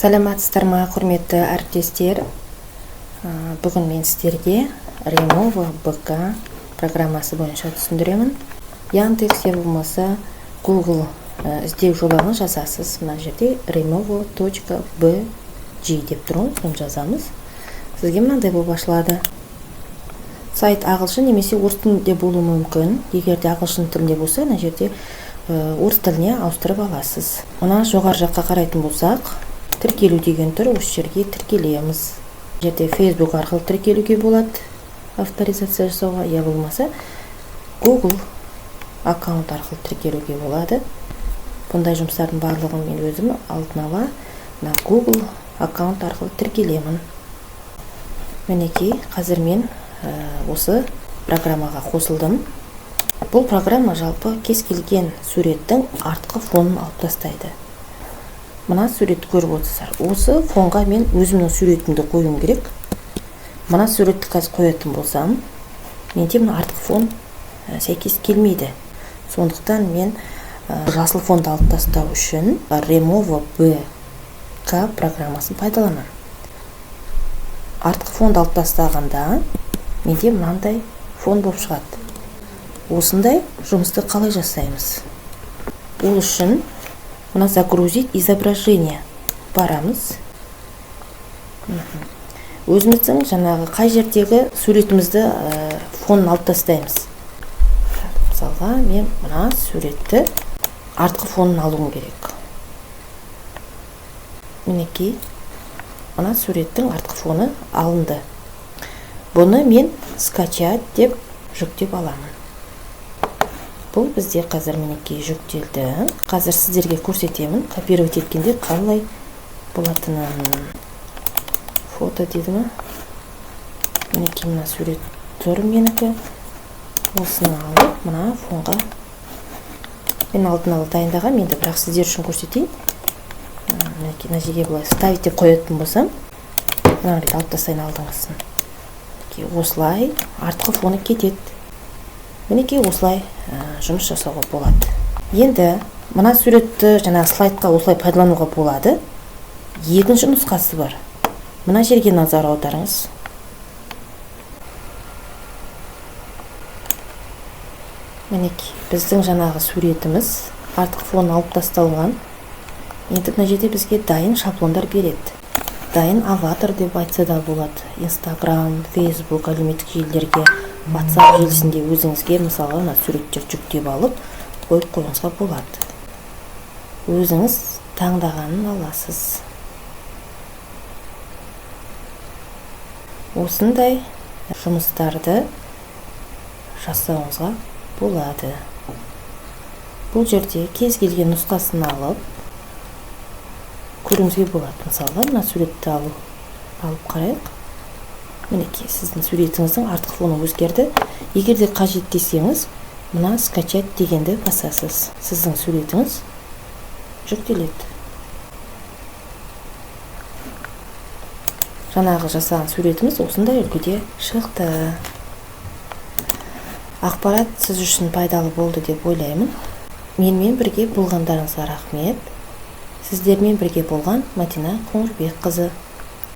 Саламатсыздарма, құрметті әріптестер. Бүгін мен сіздерге Remova BK программасы бойынша түсіндіремін. Яндекс болмаса Google іздеу жолағын жазасыз. Мына жерде remova.bg деп тұрмыз, соны жазамыз. Сізге мынандай болып ашылады. Сайт ағылшын немесе орыс тілінде болуы мүмкін. Егер де ағылшын тілінде болса, мына жерде орыс тіліне ауыстырып аласыз. Мына жоғары жаққа қарайтын болсақ, тіркелу деген тұр, осы жерге тіркелеміз. Жерде Facebook арқылы тіркелуге болады, авторизация жасауға, я болмаса Google аккаунт арқылы тіркелуге болады. Бұндай жұмыстардың барлығын мен өзім алдын ала Google аккаунт арқылы тіркелемін. Мінекей, қазір мен осы программаға қосылдым. Бұл программа жалпы кез келген суреттің артқы фонын алып тастайды. Мына суретті көріп отырсыздар. Осы фонға мен өзімнің суретімді қоюым керек. Мына суретті қазір қоятын болсам, менде мына артқы фон сәйкес келмейді. Сондықтан мен жасыл фонды алып тастау үшін Remova BK программасын пайдаланамын. Артқы фонды алып тастағанда менде мынандай фон болып шығады. Осындай жұмысты қалай жасаймыз? Ол үшін мына загрузить изображение барамыз. Өзіміздің жаңағы қай жердегі суретімізді фонын алып тастаймыз. Мысалға, мен мына суретті артқы фонын алуым керек. Мінекей, мына суреттің артқы фоны алынды. Бұны мен скачать деп жүктеп аламын. Бұл бізде қазір мінекей жүктелді. Қазір сіздерге көрсетемін, копировать еткенде қалай болатынын. Фото деді ме? Мінекей мына сурет тұр менікі. Осыны алып, мына фонға мен алдын ала дайындағам, енді бірақ сіздер үшін көрсетейін. Мінекей мына жерге былай ставить деп қоятын болсам, мына рет алып тастайын алдыңғысын. Осылай артқы фоны кетеді. Мінекей осылай жұмыс жасауға болады. Енді мына суретті жаңа слайдқа осылай пайдалануға болады. Екінші нұсқасы бар. Мына жерге назар аударыңыз. Мінекей біздің жаңағы суретіміз артқы фон алып тасталған. Енді мына жерде бізге дайын шаблондар береді. Дайын аватар деп айтса да болады. Instagram, Facebook, әлеуметтік желілерге, WhatsApp желісінде өзіңізге мысалы мына суреттер жүктеп алып қойып қойыңызға болады. Өзіңіз таңдағанын аласыз. Осындай жұмыстарды жасауыңызға болады. Бұл жерде кез келген нұсқасын алып көруіңізге болады. Мысалға, мына суретті алып қарайық. Мінекей, сіздің суретіңіздің артқы фоны өзгерді. Егер де қажет десеңіз, мына скачать дегенді басасыз. Сіздің суретіңіз жүктеледі. Жаңағы жасаған суретіміз осындай үлгіде шықты. Ақпарат сіз үшін пайдалы болды деп ойлаймын. Менімен бірге болғандарыңызға рахмет. Сіздермен бірге болған Мәдина Қоңырбекқызы.